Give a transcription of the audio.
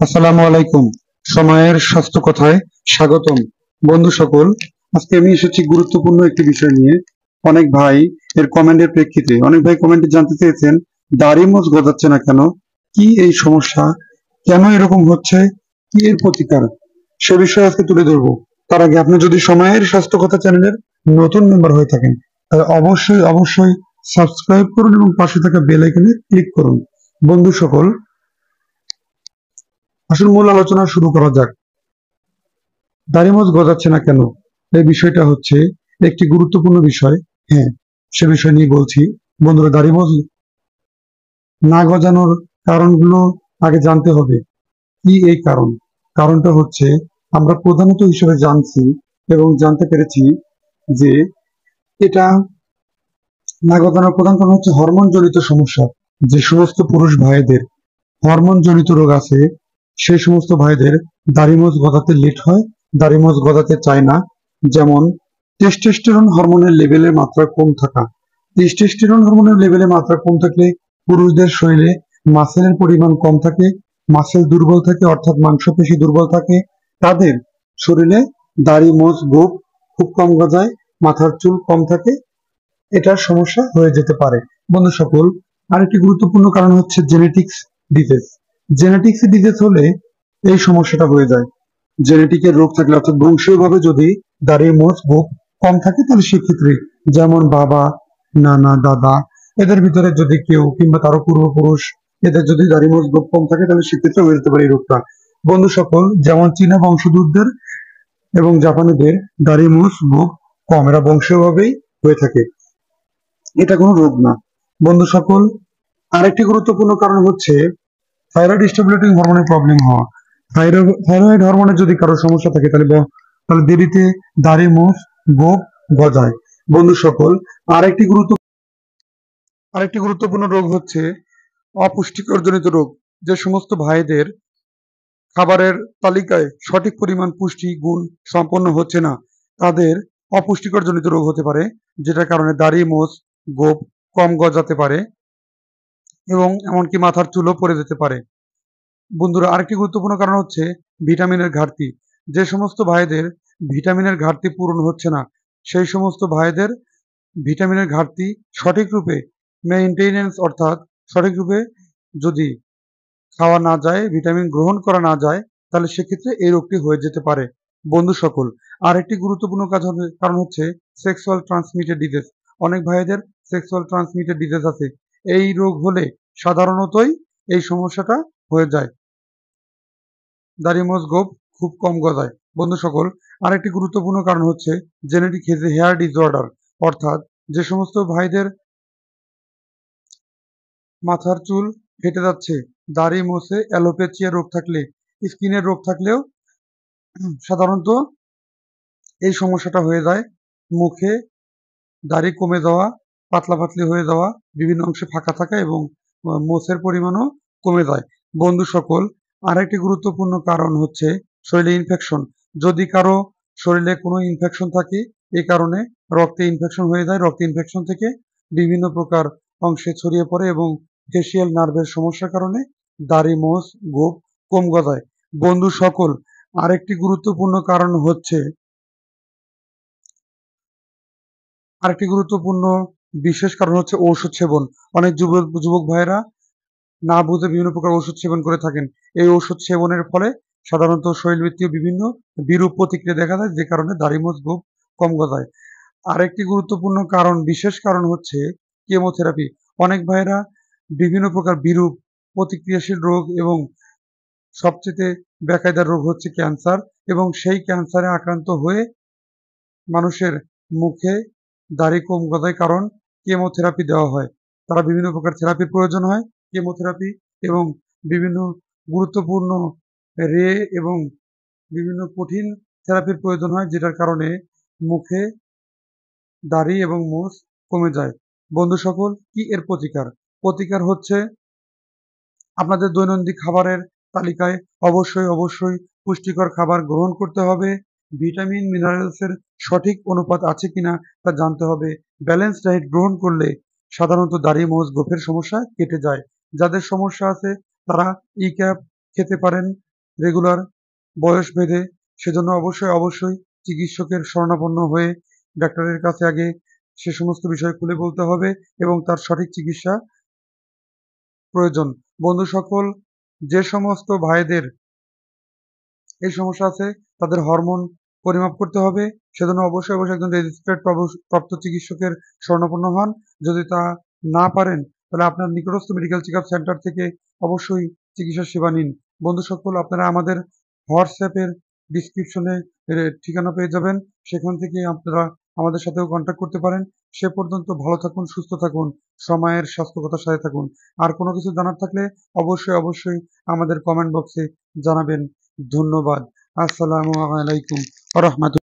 আসসালামু আলাইকুম। সময়ের স্বাস্থ্য কথায় স্বাগতম। বন্ধু সকল, আজকে আমি এসেছি গুরুত্বপূর্ণ একটি বিষয় নিয়ে। অনেক ভাই এর কমেন্টের প্রেক্ষিতে অনেক ভাই কমেন্টে জানতে চেয়েছেন, দাড়ি মোজ গজাচ্ছে না কেন, কি এই সমস্যা, কেন এরকম হচ্ছে, কি এর প্রতিকার, সে বিষয়ে আজকে তুলে ধরবো। তার আগে আপনি যদি সময়ের স্বাস্থ্য কথা চ্যানেলের নতুন মেম্বার হয়ে থাকেন, তাহলে অবশ্যই অবশ্যই সাবস্ক্রাইব করুন এবং পাশে থাকা বেল আইকনে ক্লিক করুন। বন্ধু সকল, আসল মূল আলোচনা শুরু করা যাক। দাড়ি মোজ গজাচ্ছে না কেন, এই বিষয়টা হচ্ছে একটি গুরুত্বপূর্ণ বিষয়। হ্যাঁ, সে বিষয় নিয়ে বলছি। বন্ধুরা, দাড়ি মোজ না গজানোর কারণগুলো আগে জানতে হবে। কি এই কারণ? কারণটা হচ্ছে, আমরা প্রধানত হিসেবে জানছি এবং জানতে পেরেছি যে এটা না গজানোর প্রধান কারণ হচ্ছে হরমোন জনিত সমস্যা। যে সমস্ত পুরুষ ভাইদের হরমোন জনিত রোগ আছে, সেই সমস্ত ভাইদের দাড়ি মোজ গজাতে লেট হয়, দাড়ি মোজ গজাতে চায় না। যেমন টেস্টোস্টেরন হরমোনের লেভেলের মাত্রা কম থাকা। টেস্টোস্টেরন হরমোনের লেভেলের মাত্রা কম থাকলে পুরুষদের শরীরে মাসেলের পরিমাণ কম থাকে, মাসেল দুর্বল থাকে অর্থাৎ মাংসপেশি দুর্বল থাকে। তাদের শরীরে দাড়ি মোজ গোঁফ খুব কম গজায়, মাথার চুল কম থাকে, এটার সমস্যা হয়ে যেতে পারে। বন্ধু সকল, আরেকটি গুরুত্বপূর্ণ কারণ হচ্ছে জেনেটিক্স ডিজিজ। জেনেটিক্স ডিজিজ হলে এই সমস্যাটা হয়ে যায়। জেনেটিকের রোগ থাকলে অর্থাৎ বংশীয়ভাবে যদি দাড়ির মোজ গোঁফ কম থাকে, তাহলে সেক্ষেত্রে যেমন বাবা, নানা, দাদা, এদের ভিতরে যদি কেউ কিংবা কারো পূর্বপুরুষ এদের যদি দাড়ি মোজ গোঁফ কম থাকে, তাহলে সেক্ষেত্রে হয়ে যেতে পারে এই রোগটা। বন্ধু সকল, যেমন চীনা বংশোদ্ভূতদের এবং জাপানিদের দাড়ি মোজ গোঁফ কম, এরা বংশীয়ভাবেই হয়ে থাকে, এটা কোনো রোগ না। বন্ধু সকল, আরেকটি গুরুত্বপূর্ণ কারণ হচ্ছে থাইরয়েড স্টিমুলেটিং হরমোনের প্রবলেম হওয়া। থাইরয়েড হরমোনের যদি কারো সমস্যা থাকে, তাহলে দেরিতে দাড়ি মোজ গোঁফ গজায়। বন্ধু সকল, আরেকটি গুরুত্ব আরেকটি গুরুত্বপূর্ণ রোগ হচ্ছে অপুষ্টিকর জনিত রোগ। যে সমস্ত ভাইদের খাবারের তালিকায় সঠিক পরিমাণ পুষ্টি গুণ সম্পন্ন হচ্ছে না, তাদের অপুষ্টিকর জনিত রোগ হতে পারে, যেটার কারণে দাড়ি মোজ গোঁফ কম গজাতে পারে এবং এমনকি মাথার চুলও পড়ে যেতে পারে। বন্ধুরা, আরেকটি গুরুত্বপূর্ণ কারণ হচ্ছে ভিটামিনের ঘাটতি। যে সমস্ত ভাইদের ভিটামিনের ঘাটতি পূরণ হচ্ছে না, সেই সমস্ত ভাইদের ভিটামিনের ঘাটতি সঠিক রূপে মেইনটেনেন্স অর্থাৎ সঠিক রূপে যদি খাওয়া না যায়, ভিটামিন গ্রহণ করা না যায়, তাহলে সেক্ষেত্রে এই রোগটি হয়ে যেতে পারে। বন্ধু সকল, আরেকটি গুরুত্বপূর্ণ কারণ হচ্ছে সেক্সুয়াল ট্রান্সমিটেড ডিজিজ। অনেক ভাইদের সেক্সুয়াল ট্রান্সমিটেড ডিজিজ আছে। এই রোগ হলে সাধারণতই এই সমস্যাটা হয়ে যায়, দাড়ি মোজ গোঁফ খুব কম গজায়। বন্ধু সকল, আরেকটি গুরুত্বপূর্ণ কারণ হচ্ছে জেনেটিক হেয়ার ডিসঅর্ডার, অর্থাৎ যে সমস্ত ভাইদের মাথার চুল ফেটে যাচ্ছে, দাড়ি মোছে অ্যালোপেচিয়া রোগ থাকলে, স্কিনের রোগ থাকলেও সাধারণত এই সমস্যাটা হয়ে যায়। মুখে দাড়ি কমে যাওয়া, পাতলা পাতলি হয়ে যাওয়া, বিভিন্ন অংশে ফাঁকা থাকা এবং মোচের পরিমাণও কমে যায়। বন্ধু সকল, আরেকটি গুরুত্বপূর্ণ কারণ হচ্ছে শরীরে ইনফেকশন। যদি কারো শরীরে কোনো ইনফেকশন থাকে, এই কারণে রক্তে ইনফেকশন হয়ে যায়, রক্তে ইনফেকশন থেকে বিভিন্ন প্রকার অংশে ছড়িয়ে পড়ে এবং ফেসিয়াল নার্ভের সমস্যার কারণে দাড়ি মোচ গোঁফ কম গজায়। বন্ধু সকল, আরেকটি গুরুত্বপূর্ণ কারণ হচ্ছে আরেকটি গুরুত্বপূর্ণ বিশেষ কারণ হচ্ছে ঔষধ সেবন। অনেক যুবক ভাইয়েরা না বুঝে বিভিন্ন প্রকার ওষুধ সেবন করে থাকেন। এই ওষুধ সেবনের ফলে সাধারণত শরীরবৃত্তীয় বিভিন্ন বিরূপ প্রতিক্রিয়া দেখা যায়, যে কারণে দাড়ি মোচ গোঁফ কম গজায়। আরেকটি গুরুত্বপূর্ণ কারণ, বিশেষ কারণ হচ্ছে কেমোথেরাপি। অনেক ভাইয়েরা বিভিন্ন প্রকার বিরূপ প্রতিক্রিয়াশীল রোগ এবং সবচেয়ে বেকায়দার রোগ হচ্ছে ক্যান্সার, এবং সেই ক্যান্সারে আক্রান্ত হয়ে মানুষের মুখে দাড়ি কম গজায়, কারণ কেমোথেরাপি দেওয়া হয়। তারা বিভিন্ন প্রকার থেরাপির প্রয়োজন হয়, কেমোথেরাপি এবং বিভিন্ন গুরুত্বপূর্ণ রে এবং বিভিন্ন কঠিন থেরাপির প্রয়োজন হয়, যেটার কারণে মুখে দাড়ি এবং মোচ কমে যায়। বন্ধু সকল, কি এর প্রতিকার? প্রতিকার হচ্ছে আপনাদের দৈনন্দিন খাবারের তালিকায় অবশ্যই পুষ্টিকর খাবার গ্রহণ করতে হবে। ভিটামিন মিনারেলসের সঠিক অনুপাত আছে কিনা তা জানতে হবে। ব্যালেন্স ডায়েট গ্রহণ করলে সাধারণত দাড়ি মোচ গোঁফের সমস্যা কেটে যায়। যাদের সমস্যা আছে তারা ই ক্যাপ খেতে পারেন, রেগুলার বয়স ভেদে, সেজন্য অবশ্যই চিকিৎসকের শরণাপন্ন হয়ে ডাক্তারের কাছে আগে সে সমস্ত বিষয় খুলে বলতে হবে এবং তার সঠিক চিকিৎসা প্রয়োজন। বন্ধু সকল, যে সমস্ত ভাইদের এই সমস্যা আছে তাদের হরমোন পরিমাপ করতে হবে, সেজন্য অবশ্যই একজন রেজিস্টার্ড প্রাপ্ত চিকিৎসকের শরণাপন্ন হন। যদি তা না পারেন তাহলে আপনার নিকটস্থ মেডিকেল চেকআপ সেন্টার থেকে অবশ্যই চিকিৎসা সেবা নিন। বন্ধু সকল, আপনারা আমাদের হোয়াটসঅ্যাপের ডিসক্রিপশনে ঠিকানা পেয়ে যাবেন, সেখান থেকে আপনারা আমাদের সাথেও কন্ট্যাক্ট করতে পারেন। সে পর্যন্ত ভালো থাকুন, সুস্থ থাকুন, সময়ের স্বাস্থ্যকতার সাথে থাকুন। আর কোনো কিছু জানার থাকলে অবশ্যই আমাদের কমেন্ট বক্সে জানাবেন। ধন্যবাদ। আসসালামু আলাইকুম ওয়া রাহমাতুল্লাহ।